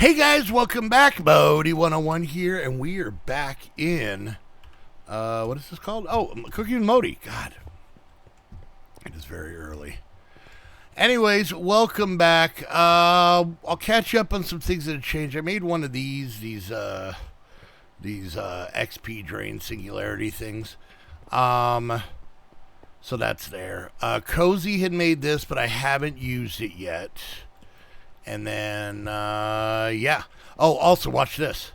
Hey guys, welcome back. Modii 101 here, and we are back in, what is this called? Oh, Cooking with Modii. God, it is very early. Anyways, welcome back. I'll catch you up on some things that have changed. I made one of these XP drain singularity things. So that's there. Cozy had made this, but I haven't used it yet. And then, yeah. Oh, also, watch this.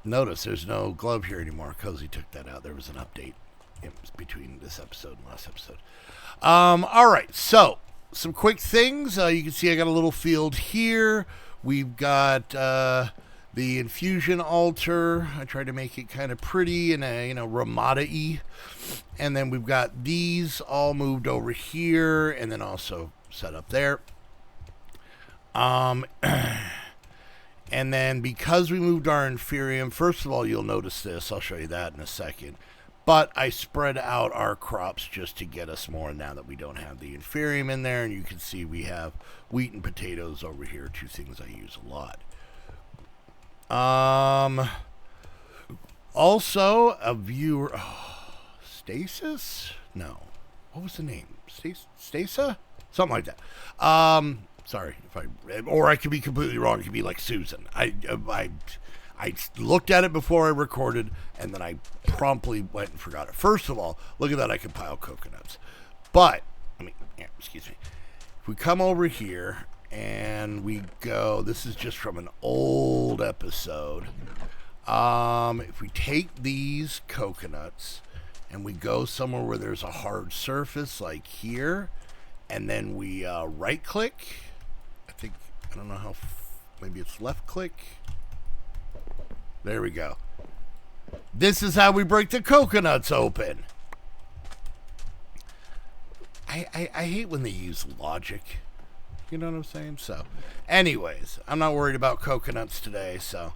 Notice there's no glove here anymore. Cozy took that out. There was an update between this episode and last episode. All right, so some quick things. You can see I got a little field here. We've got the infusion altar. I tried to make it kind of pretty and Modii. And then we've got these all moved over here, and then also set up there. And then because we moved our inferium, first of all, you'll notice this. I'll show you that in a second. But I spread out our crops just to get us more now that we don't have the inferium in there. And you can see we have wheat and potatoes over here, two things I use a lot. Also, a viewer... Oh, Stasis? No. What was the name? Stasa? Something like that. Sorry or I could be completely wrong. It could be like Susan. I looked at it before I recorded, and then I promptly went and forgot it. First of all, look at that. I can pile coconuts. But excuse me. If we come over here and we go, this is just from an old episode. If we take these coconuts and we go somewhere where there's a hard surface, like here. And then we right click. I don't know how, maybe it's left click. There we go. This is how we break the coconuts open. I hate when they use logic. You know what I'm saying? So, anyways, I'm not worried about coconuts today, so.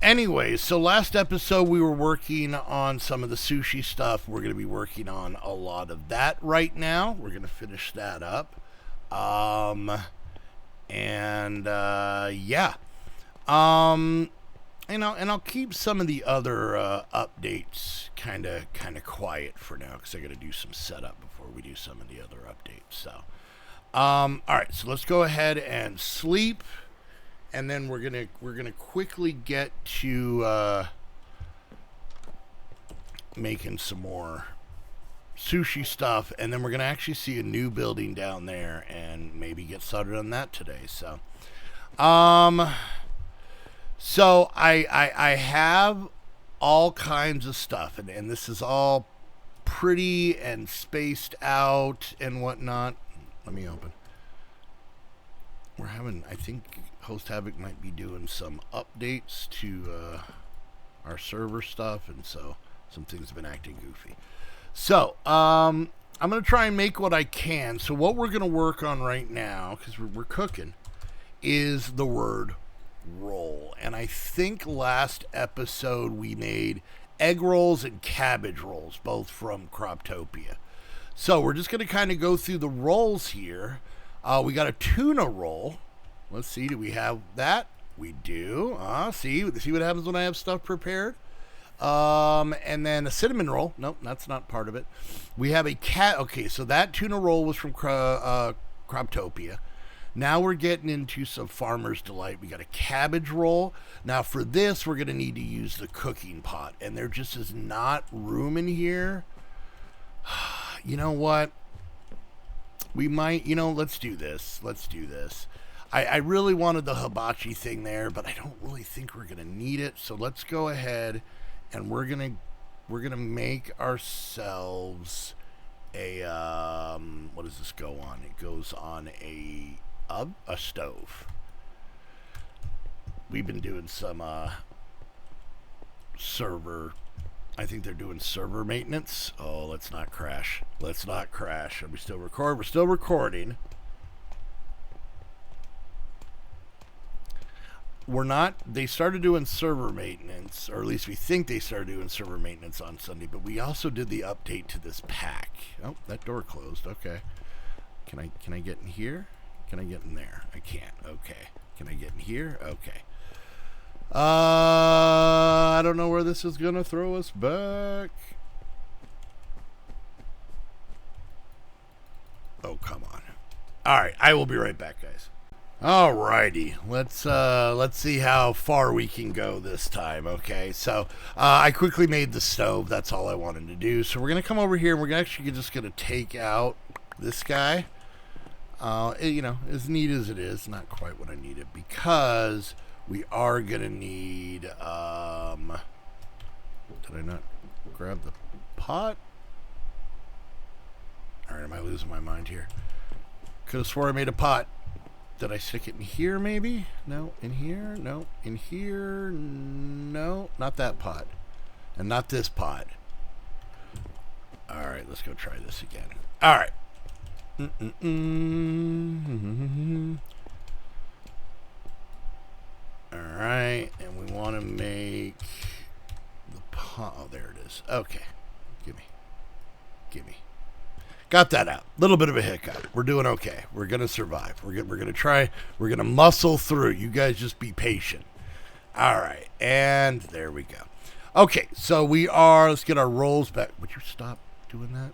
Anyways, so last episode we were working on some of the sushi stuff. We're going to be working on a lot of that right now. We're going to finish that up. Yeah. And I'll keep some of the other, updates kind of quiet for now, because I got to do some setup before we do some of the other updates. So, all right, so let's go ahead and sleep. And then we're gonna quickly get to making some more sushi stuff, and then we're gonna actually see a new building down there, and maybe get started on that today. So, so I have all kinds of stuff, and this is all pretty and spaced out and whatnot. Let me open. We're having, I think, Host Havoc might be doing some updates to our server stuff, and so some things have been acting goofy. So, I'm going to try and make what I can. So what we're going to work on right now, because we're cooking, is the word roll. And I think last episode we made egg rolls and cabbage rolls, both from Croptopia. So we're just going to kind of go through the rolls here. We got a tuna roll. Let's see, do we have that? We do. See what happens when I have stuff prepared. And then a cinnamon roll. Nope, that's not part of it. We have a okay, so that tuna roll was from Croptopia. Now we're getting into some Farmer's Delight. We got a cabbage roll. Now for this, we're going to need to use the cooking pot. And there just is not room in here. You know what? We might, let's do this. I really wanted the hibachi thing there, but I don't really think we're gonna need it. So let's go ahead and we're gonna make ourselves a what does this go on? It goes on a stove. We've been doing some server. I think they're doing server maintenance. Oh, let's not crash. Are we still recording? We're still recording. We're not. They started doing server maintenance, or at least we think they started doing server maintenance on Sunday, but we also did the update to this pack. Oh, that door closed. Okay. Can I get in here? Can I get in there? I can't. Okay. Can I get in here? Okay. I don't know where this is going to throw us back. Oh, come on. All right, I will be right back, guys. All righty, let's see how far we can go this time. Okay, so I quickly made the stove. That's all I wanted to do. So we're gonna come over here and we're actually just gonna take out this guy. You know, as neat as it is, not quite what I needed, because we are gonna need. Did I not grab the pot? All right, am I losing my mind here? Could have swore I made a pot. Did I stick it in here, maybe? No. In here? No. In here? No. Not that pot. And not this pot. All right, let's go try this again. All right. All right, and we want to make the pot. Oh, there it is. Okay. Gimme. Got that out. A little bit of a hiccup. We're doing okay. We're going to survive. We're going to try. We're going to muscle through. You guys just be patient. All right. And there we go. Okay. So let's get our rolls back. Would you stop doing that?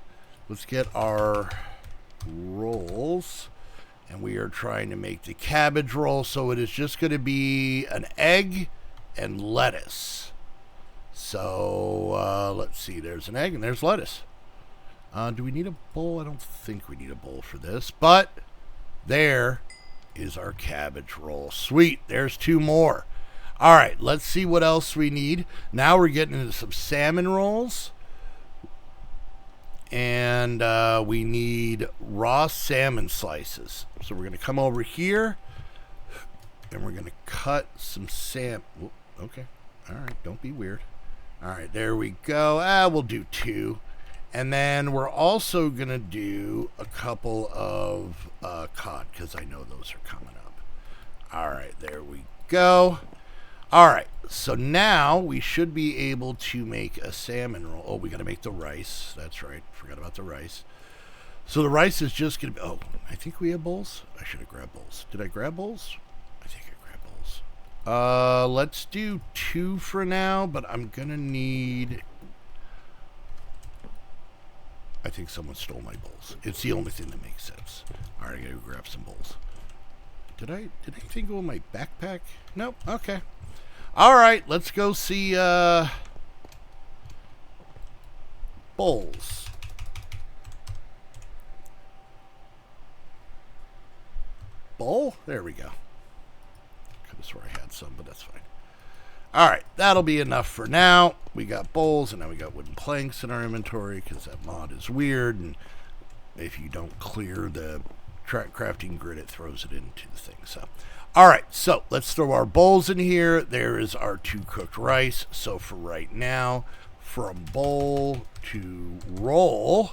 Let's get our rolls. And we are trying to make the cabbage roll. So it is just going to be an egg and lettuce. So let's see. There's an egg and there's lettuce. Do we need a bowl? I don't think we need a bowl for this, but there is our cabbage roll. Sweet. There's 2 more. All right, let's see what else we need. Now we're getting into some salmon rolls, and we need raw salmon slices. So we're going to come over here, and we're going to cut some salmon. Okay. All right, don't be weird. All right, there we go. We'll do 2. And then we're also going to do a couple of cod, because I know those are coming up. All right, there we go. All right, so now we should be able to make a salmon roll. Oh, we got to make the rice. That's right. Forgot about the rice. So the rice is just going to be... Oh, I think we have bowls. I should have grabbed bowls. Did I grab bowls? I think I grabbed bowls. Let's do 2 for now, but I'm going to need... I think someone stole my bowls. It's the only thing that makes sense. All right, I gotta go grab some bowls. Did anything go in my backpack? Nope. Okay. All right, let's go see bowls. Bowl? There we go. Could have swore I had some, but that's fine. All right, that'll be enough for now. We got bowls, and now we got wooden planks in our inventory because that mod is weird, and if you don't clear the crafting grid, it throws it into the thing. So, all right, so let's throw our bowls in here. There is our 2 cooked rice. So for right now, from bowl to roll,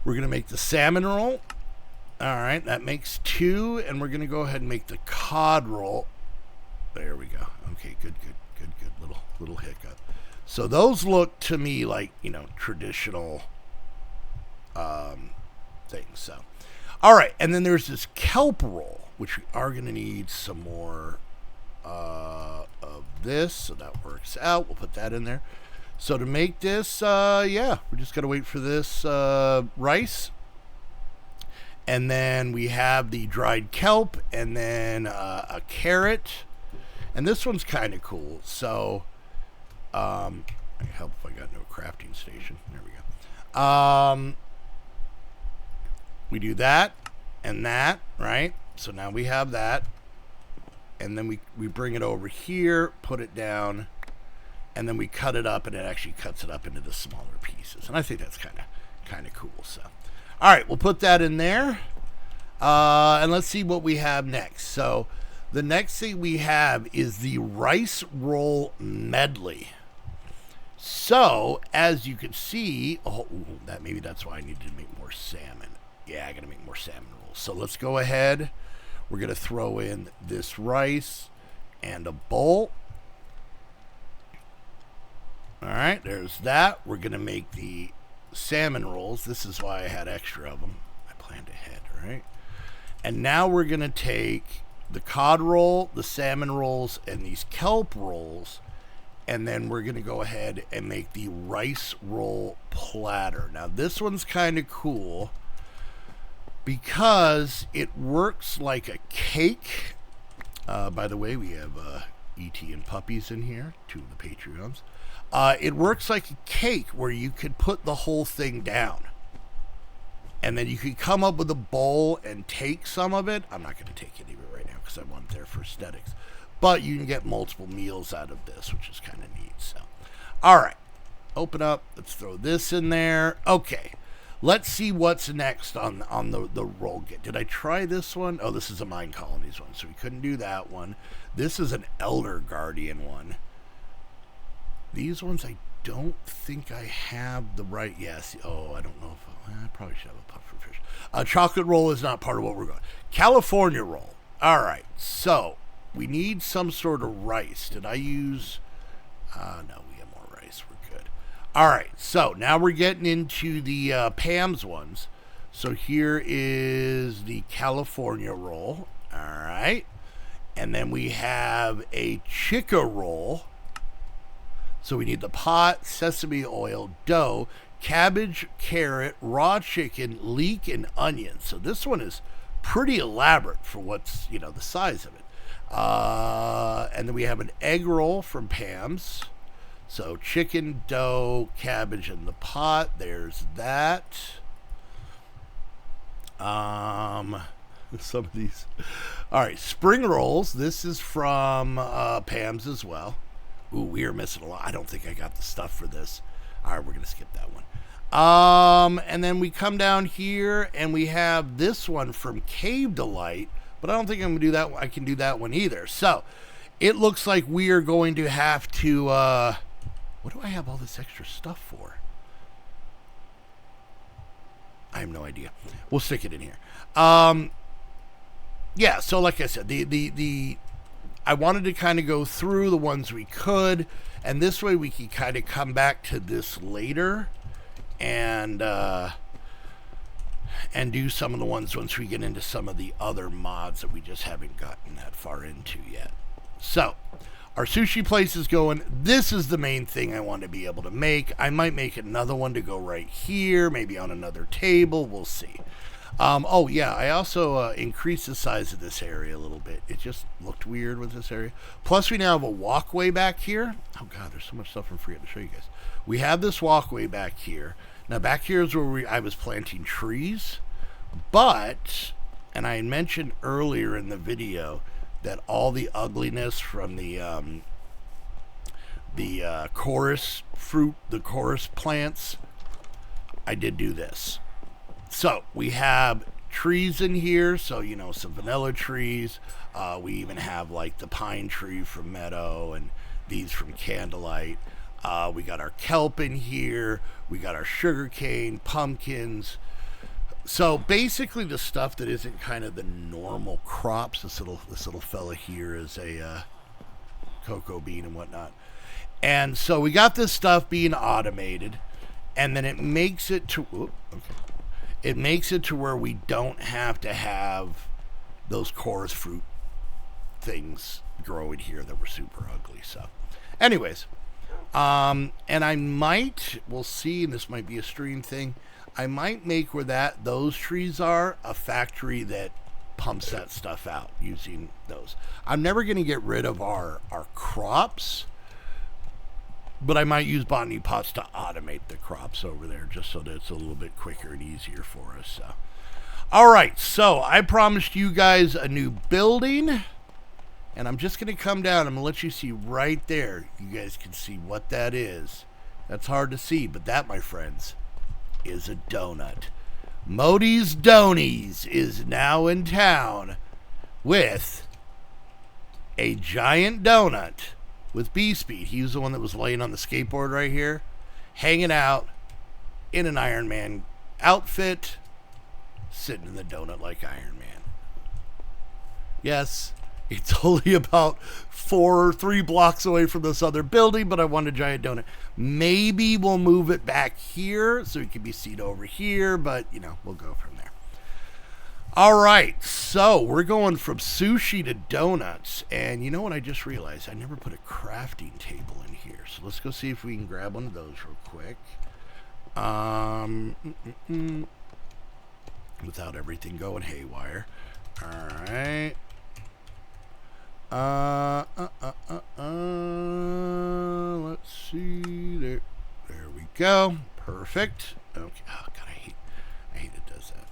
we're going to make the salmon roll. All right, that makes 2, and we're going to go ahead and make the cod roll. There we go. Okay, good. Little hiccup. So those look to me like, traditional things. So, all right. And then there's this kelp roll, which we are going to need some more of this. So that works out. We'll put that in there. So to make this, we're just going to wait for this rice. And then we have the dried kelp and then a carrot. And this one's kind of cool. So, I can help if I got no crafting station. There we go. We do that and that, right? So now we have that. And then we bring it over here, put it down, and then we cut it up, and it actually cuts it up into the smaller pieces. And I think that's kind of cool. So, all right, we'll put that in there. And let's see what we have next. So, the next thing we have is the rice roll medley. So, as you can see, maybe that's why I needed to make more salmon. Yeah, I got to make more salmon rolls. So let's go ahead. We're going to throw in this rice and a bowl. All right, there's that. We're going to make the salmon rolls. This is why I had extra of them. I planned ahead, right? And now we're going to take the cod roll, the salmon rolls, and these kelp rolls, and then we're going to go ahead and make the rice roll platter. Now this one's kind of cool because it works like a cake. By the way, we have E.T. and puppies in here, 2 of the Patreons. It works like a cake where you could put the whole thing down. And then you could come up with a bowl and take some of it. I'm not going to take any of it right now because I want it there for aesthetics. But you can get multiple meals out of this, which is kind of neat. So, all right. Open up. Let's throw this in there. Okay. Let's see what's next on the roll. Did I try this one? Oh, this is a Mind Colonies one, so we couldn't do that one. This is an Elder Guardian one. These ones I don't think I have the right. Yes. Oh, I don't know if I probably should have a puffer fish. Chocolate roll is not part of what we're going. California roll. All right. So we need some sort of rice. Did I use? No, we have more rice. We're good. All right. So now we're getting into the Pam's ones. So here is the California roll. All right. And then we have a Chica roll. So we need the pot, sesame oil, dough, cabbage, carrot, raw chicken, leek, and onion. So this one is pretty elaborate for what's, the size of it. And then we have an egg roll from Pam's. So chicken, dough, cabbage in the pot. There's that. Some of these. All right, spring rolls. This is from Pam's as well. Ooh, we are missing a lot. I don't think I got the stuff for this. All right, we're going to skip that one. And then we come down here, and we have this one from Cave Delight, but I don't think I'm going to do that one. I can do that one either. So, it looks like we are going to have to, what do I have all this extra stuff for? I have no idea. We'll stick it in here. Yeah, so like I said, I wanted to kind of go through the ones we could, and this way we can kind of come back to this later and do some of the ones once we get into some of the other mods that we just haven't gotten that far into yet. So, our sushi place is going. This is the main thing I want to be able to make. I might make another one to go right here, maybe on another table. We'll see. Oh, yeah, I also increased the size of this area a little bit. It just looked weird with this area. Plus, we now have a walkway back here. Oh, God, there's so much stuff I'm forgetting to show you guys. We have this walkway back here. Now, back here is where I was planting trees. But, and I mentioned earlier in the video that all the ugliness from the chorus fruit, the chorus plants, I did do this. So, we have trees in here, so, some vanilla trees. We even have, like, the pine tree from Meadow and these from Candlelight. We got our kelp in here. We got our sugar cane, pumpkins. So, basically, the stuff that isn't kind of the normal crops. This little fella here is a cocoa bean and whatnot. And so, we got this stuff being automated, and then it makes it to... It makes it to where we don't have to have those chorus fruit things growing here that were super ugly. So, anyways, and I might, we'll see, and this might be a stream thing, I might make where those trees are a factory that pumps that stuff out using those. I'm never going to get rid of our crops, but I might use botany pots to automate the crops over there just so that it's a little bit quicker and easier for us. So. All right, so I promised you guys a new building, and I'm just going to come down. I'm going to let you see right there. You guys can see what that is. That's hard to see, but that, my friends, is a donut. Modi's Donies is now in town with a giant donut with B-Speed. He was the one that was laying on the skateboard right here, hanging out in an Iron Man outfit, sitting in the donut like Iron Man. Yes, it's only about 3 blocks away from this other building, but I want a giant donut. Maybe we'll move it back here so it can be seated over here, but, we'll go from there. All right, so we're going from sushi to donuts. And you know what I just realized? I never put a crafting table in here. So let's go see if we can grab one of those real quick. Without everything going haywire. All right. Let's see. There we go. Perfect. Okay. Oh, God, I hate it does that.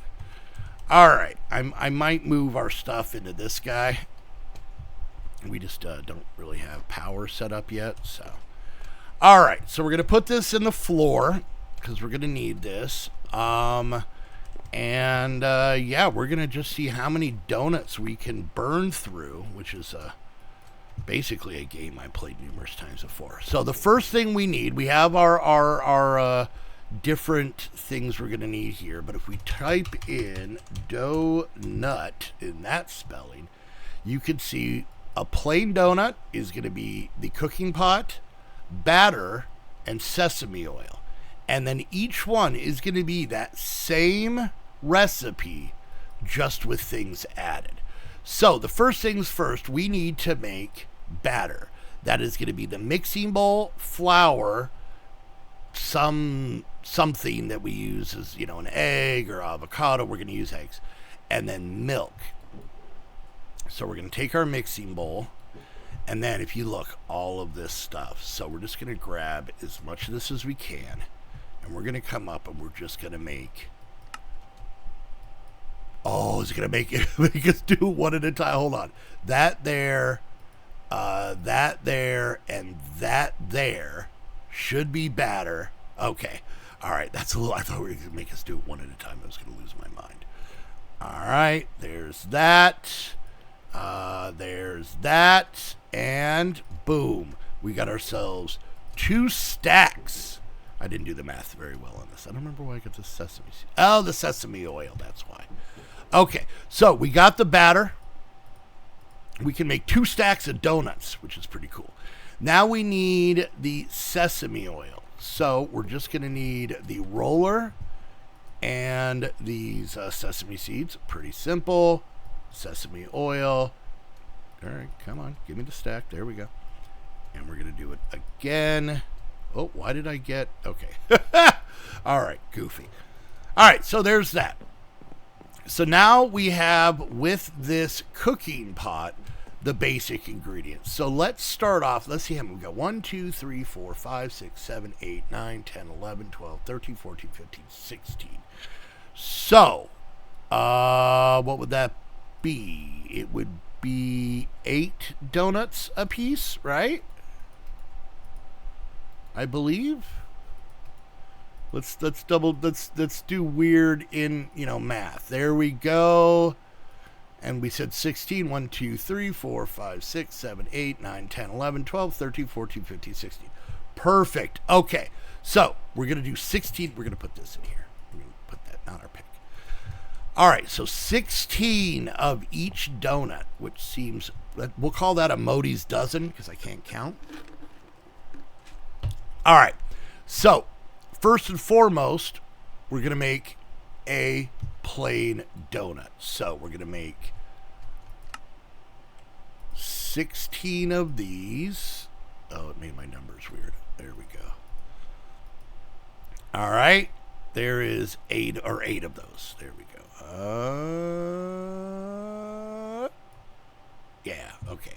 All right. I might move our stuff into this guy. We just don't really have power set up yet. So, all right. So we're going to put this in the floor because we're going to need this. Yeah, we're going to just see how many donuts we can burn through, which is basically a game I played numerous times before. So the first thing we need, we have our different things we're going to need here. But if we type in donut in that spelling, you can see a plain donut is going to be the cooking pot, batter, and sesame oil. And then each one is going to be that same recipe, just with things added. So the first things first, we need to make batter. That is going to be the mixing bowl, flour, something that we use as, an egg or avocado. We're going to use eggs. And then milk. So we're going to take our mixing bowl, and then if you look, all of this stuff. So we're just going to grab as much of this as we can, and we're going to come up and we're just going to make... Oh, is it going to make us do one at a time? Hold on. That there, and that there should be batter. Okay. All right. That's a little... I thought we were going to make us do it one at a time. I was going to lose my mind. All right. There's that. There's that. And boom. We got ourselves 2 stacks. I didn't do the math very well on this. I don't remember why I got the sesame seed. Oh, the sesame oil. That's why. Okay, so we got the batter. We can make 2 stacks of donuts, which is pretty cool. Now we need the sesame oil. So we're just going to need the roller and these sesame seeds. Pretty simple. Sesame oil. All right, come on. Give me the stack. There we go. And we're going to do it again. Oh, why did I get... Okay. All right, goofy. All right, so there's that. So now we have, with this cooking pot, the basic ingredients. So let's start off. Let's see how many we got. 1, 2, 3, 4, 5, 6, 7, 8, 9, 10, 11, 12, 13, 14, 15, 16. So, what would that be? It would be 8 donuts a piece, right? I believe. Let's do weird in, math. There we go. And we said 16. 1, 2, 3, 4, 5, 6, 7, 8, 9, 10, 11, 12, 13, 14, 15, 16. Perfect. Okay. So we're going to do 16. We're going to put this in here. We're going to put that on our pick. All right. So 16 of each donut, which seems, we'll call that a Modi's dozen because I can't count. All right. So first and foremost, we're going to make a plain donut. So we're going to make 16 of these. Oh, it made my numbers weird. There we go. All right. There is 8 of those. There we go. Yeah, okay.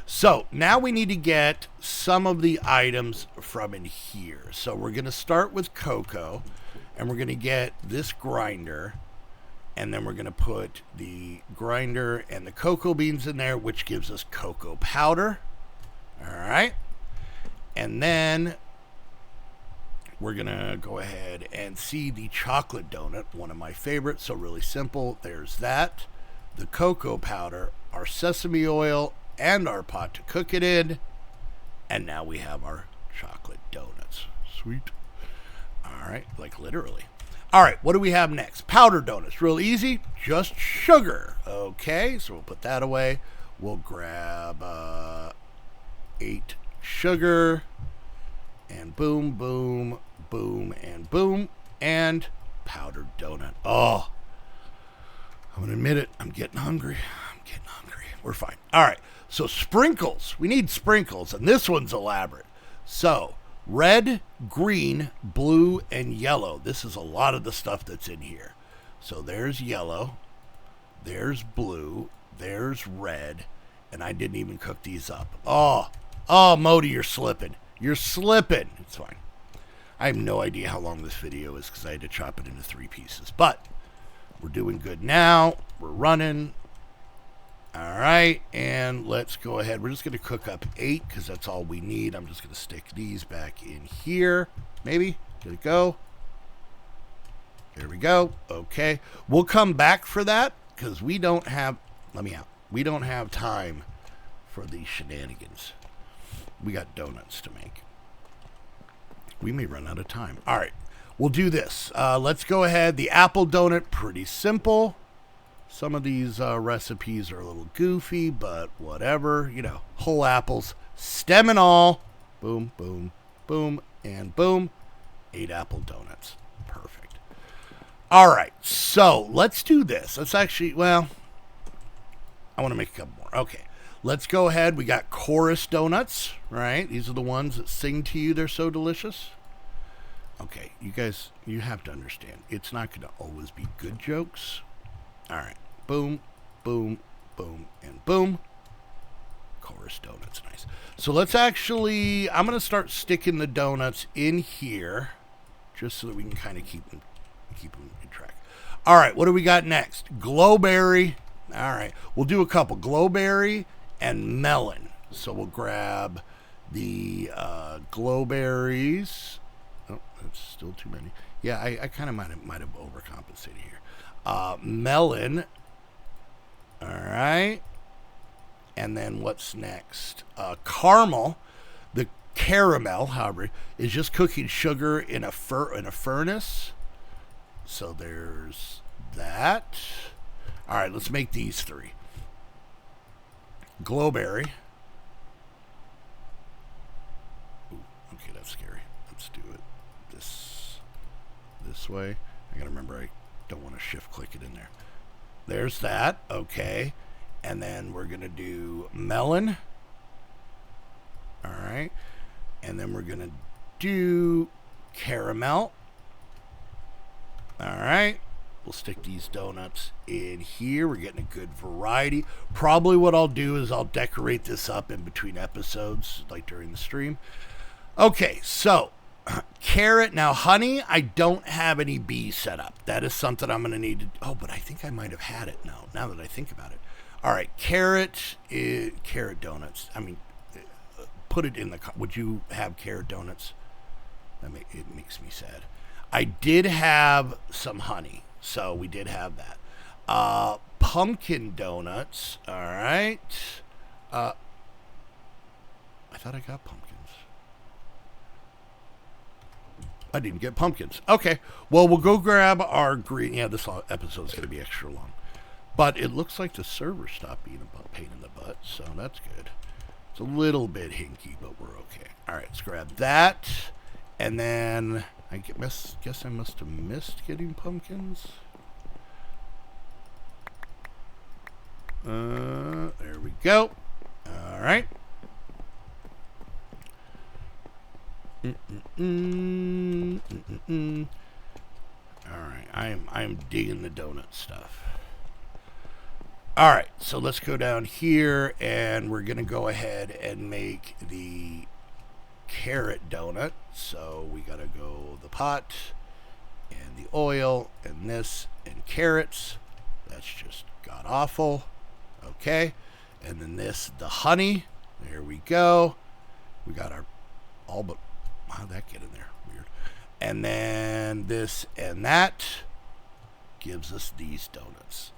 So now we need to get some of the items from in here. So we're going to start with cocoa, and we're going to get this grinder, and then we're going to put the grinder and the cocoa beans in there, which gives us cocoa powder. All right. And then we're going to go ahead and see the chocolate donut, one of my favorites. So really simple. There's that, the cocoa powder, our sesame oil, and our pot to cook it in. And now we have our chocolate donuts. Sweet. All right, like literally. All right, what do we have next? Powdered donuts. Real easy, just sugar. Okay, so we'll put that away. We'll grab 8 sugar. And boom, boom, boom, and boom. And powdered donut. Oh, I'm gonna admit it. I'm getting hungry. We're fine. All right. So sprinkles. We need sprinkles, and this one's elaborate. So red, green, blue, and yellow. This is a lot of the stuff that's in here. So there's yellow, there's blue, there's red, and I didn't even cook these up. Oh, Modii, you're slipping. You're slipping. It's fine. I have no idea how long this video is because I had to chop it into 3 pieces. But we're doing good now. We're running. All right, and let's go ahead. We're just going to cook up 8 because that's all we need. I'm just going to stick these back in here. Maybe. Did it go? There we go. Okay. We'll come back for that because we don't have... Let me out. We don't have time for these shenanigans. We got donuts to make. We may run out of time. All right. We'll do this. Let's go ahead. The apple donut, pretty simple. Some of these recipes are a little goofy, but whatever. You know, whole apples, stem and all. Boom, boom, boom, and boom. 8 apple donuts. Perfect. All right, so let's do this. Let's actually, well, I want to make a couple more. Okay, let's go ahead. We got chorus donuts, right? These are the ones that sing to you. They're so delicious. Okay, you guys, you have to understand. It's not going to always be good jokes. All right. Boom, boom, boom, and boom. Chorus donuts, nice. So let's actually, I'm going to start sticking the donuts in here just so that we can kind of keep them in track. All right, what do we got next? Glowberry. All right, we'll do a couple. Glowberry and melon. So we'll grab the glowberries. Oh, that's still too many. Yeah, I kind of might have overcompensated here. Melon. All right. And then what's next? Caramel. The caramel, however, is just cooking sugar in a furnace. So there's that. All right, let's make these 3. Glowberry. Ooh, okay, that's scary. Let's do it this way. I gotta remember I don't want to shift click it in there. There's that. Okay. And then we're going to do melon. All right. And then we're going to do caramel. All right. We'll stick these donuts in here. We're getting a good variety. Probably what I'll do is I'll decorate this up in between episodes, like during the stream. Okay, so carrot. Now, honey, I don't have any bees set up. That is something I'm going to need to... Oh, but I think I might have had it now that I think about it. All right, carrot donuts. I mean, put it in the... Would you have carrot donuts? It makes me sad. I did have some honey, so we did have that. Pumpkin donuts. All right. I thought I got pumpkins. I didn't get pumpkins. Okay. Well, we'll go grab our green... Yeah, this episode is going to be extra long. But it looks like the server stopped being a pain in the butt, so that's good. It's a little bit hinky, but we're okay. All right, let's grab that. And then I guess I must have missed getting pumpkins. There we go. All right. All right, I am digging the donut stuff. All right, so let's go down here, and we're gonna go ahead and make the carrot donut. So we gotta go the pot and the oil and this and carrots. That's just god awful. Okay, and then this, the honey. There we go. We got our all but. How'd that get in there? Weird. And then this and that gives us these donuts.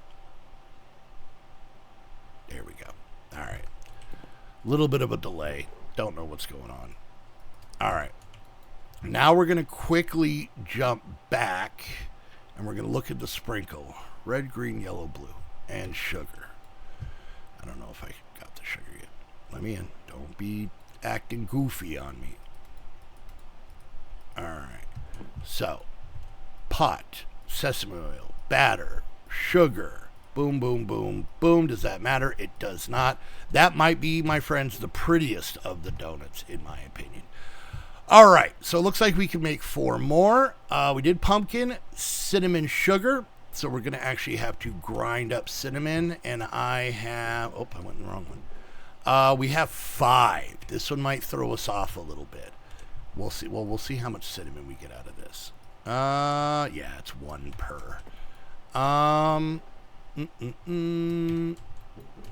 There we go. All right. A little bit of a delay. Don't know what's going on. All right. Now we're going to quickly jump back, and we're going to look at the sprinkle. Red, green, yellow, blue, and sugar. I don't know if I got the sugar yet. Let me in. Don't be acting goofy on me. All right. So, pot, sesame oil, batter, sugar, Boom, boom, boom, boom. Does that matter? It does not. That might be, my friends, the prettiest of the donuts, in my opinion. All right, so it looks like we can make 4 more. We did pumpkin, cinnamon, sugar. So we're going to actually have to grind up cinnamon. And I have... Oh, I went in the wrong one. We have 5. This one might throw us off a little bit. We'll see. Well, we'll see how much cinnamon we get out of this. Yeah, it's 1 per.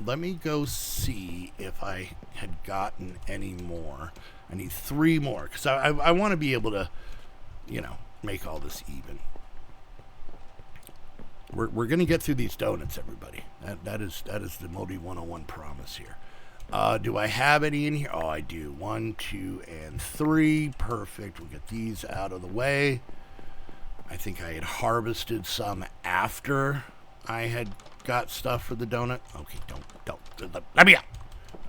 Let me go see if I had gotten any more. I need 3 more because I want to be able to, you know, make all this even. We're going to get through these donuts, everybody. That is the Modii 101 promise here. Do I have any in here? Oh, I do. 1, 2, and 3. Perfect. We'll get these out of the way. I think I had harvested some after I had got stuff for the donut. Okay, don't. Let me out.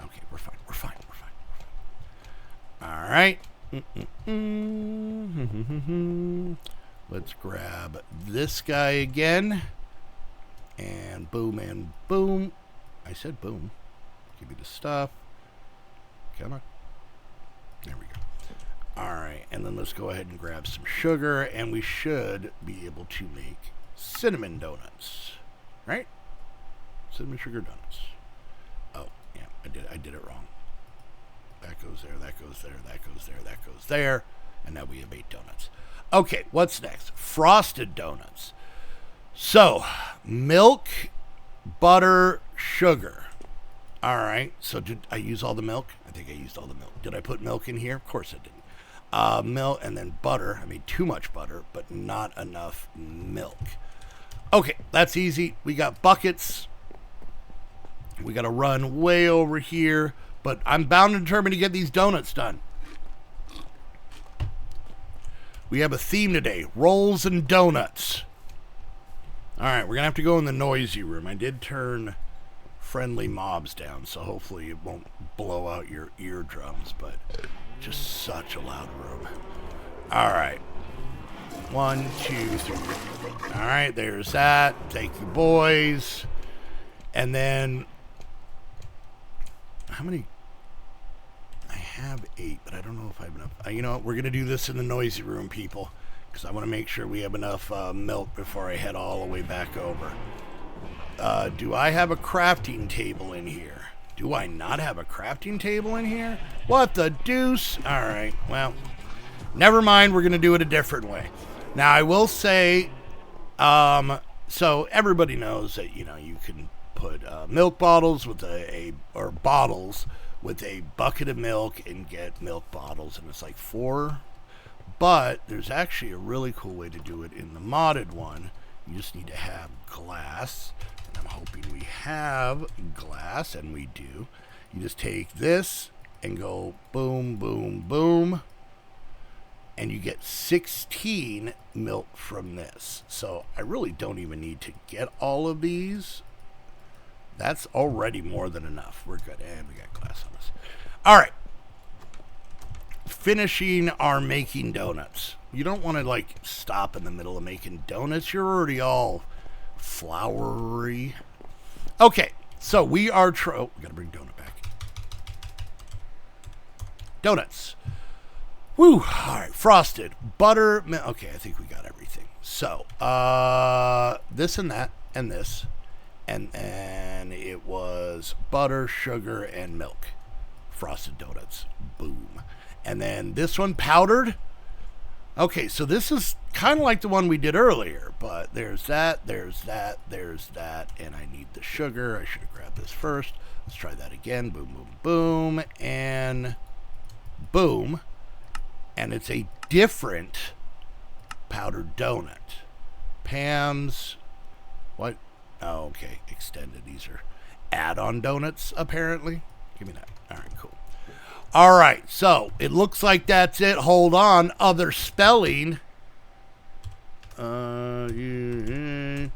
Okay, we're fine. All right. Let's grab this guy again. And boom and boom. I said boom. Give me the stuff. Come on. There we go. All right, and then let's go ahead and grab some sugar, and we should be able to make cinnamon donuts, right? Cinnamon sugar donuts. Oh, yeah, I did it wrong. That goes there, that goes there, that goes there, that goes there, and now we have 8 donuts. Okay, what's next? Frosted donuts. So, milk, butter, sugar. All right, so did I use all the milk? I think I used all the milk. Did I put milk in here? Of course I didn't. Milk and then butter. I made too much butter, but not enough milk. Okay, that's easy. We got buckets. We got to run way over here, but I'm bound and determined to get these donuts done. We have a theme today, rolls and donuts. All right, we're going to have to go in the noisy room. I did turn friendly mobs down, so hopefully it won't blow out your eardrums, but just such a loud room. All right. 1, 2, 3. All right, there's that. Thank you, boys. And then, how many? I have 8, but I don't know if I have enough. You know what? We're going to do this in the noisy room, people, because I want to make sure we have enough milk before I head all the way back over. Do I have a crafting table in here? Do I not have a crafting table in here? What the deuce? All right, well, never mind. We're going to do it a different way. Now, I will say, so everybody knows that, you know, you can put milk bottles with or bottles with a bucket of milk and get milk bottles, and it's like 4. But there's actually a really cool way to do it in the modded one. You just need to have glass. I'm hoping we have glass, and we do. You just take this and go boom, boom, boom, and you get 16 milk from this. So I really don't even need to get all of these. That's already more than enough. We're good. And we got glass on us. All right. Finishing our making donuts. You don't want to, like, stop in the middle of making donuts. You're already all floury. Okay, so we are we gotta bring donut back. Donuts. Woo! All right, frosted butter. Okay, I think we got everything. So, this and that and this, and then it was butter, sugar, and milk. Frosted donuts. Boom. And then this one powdered. Okay, so this is kind of like the one we did earlier, but there's that, there's that, there's that, and I need the sugar. I should have grabbed this first. Let's try that again. Boom, boom, boom, and boom. And it's a different powdered donut. Pam's, what? Oh, okay, extended. These are add-on donuts, apparently. Give me that. All right, cool. All right, so it looks like that's it. Hold on, other spelling. And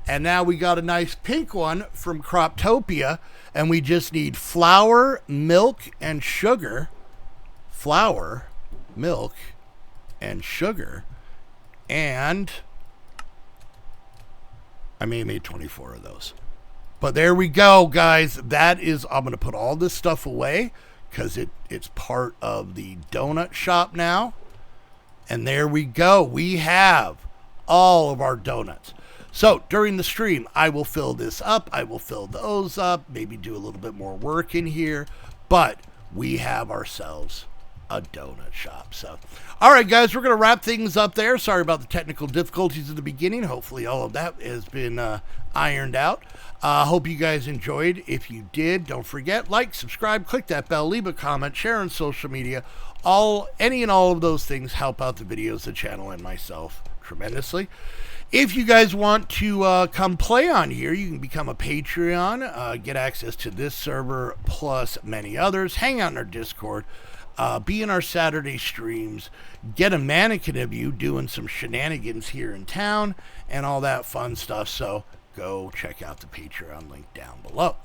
now we got a nice pink one from Croptopia, and we just need flour, milk, and sugar. Flour, milk, and sugar. And I may have made 24 of those. But there we go, guys. That is, I'm going to put all this stuff away because it's part of the donut shop now. And there we go. We have all of our donuts. So during the stream, I will fill this up. I will fill those up. Maybe do a little bit more work in here. But we have ourselves a donut shop. So, all right, guys, we're going to wrap things up there. Sorry about the technical difficulties at the beginning. Hopefully all of that has been ironed out. Hope you guys enjoyed. If you did, don't forget, like, subscribe, click that bell, leave a comment, share on social media. Any and all of those things help out the videos, the channel, and myself tremendously. If you guys want to come play on here, you can become a Patreon, get access to this server plus many others, hang out in our Discord, be in our Saturday streams, get a mannequin of you doing some shenanigans here in town, and all that fun stuff. So go check out the Patreon link down below.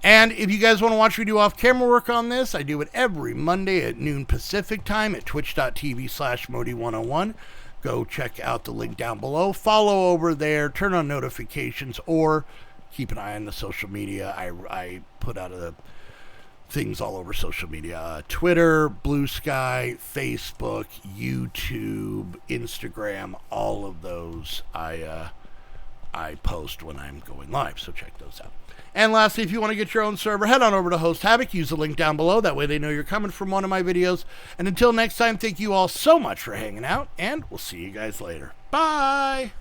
And if you guys want to watch me do off-camera work on this, I do it every Monday at noon Pacific time at twitch.tv/Modii101. Go check out the link down below. Follow over there. Turn on notifications, or keep an eye on the social media. I put out things all over social media. Twitter, Blue Sky, Facebook, YouTube, Instagram, all of those I post when I'm going live. So check those out. And lastly, if you want to get your own server, head on over to Host Havoc. Use the link down below. That way they know you're coming from one of my videos. And until next time, thank you all so much for hanging out, and we'll see you guys later. Bye!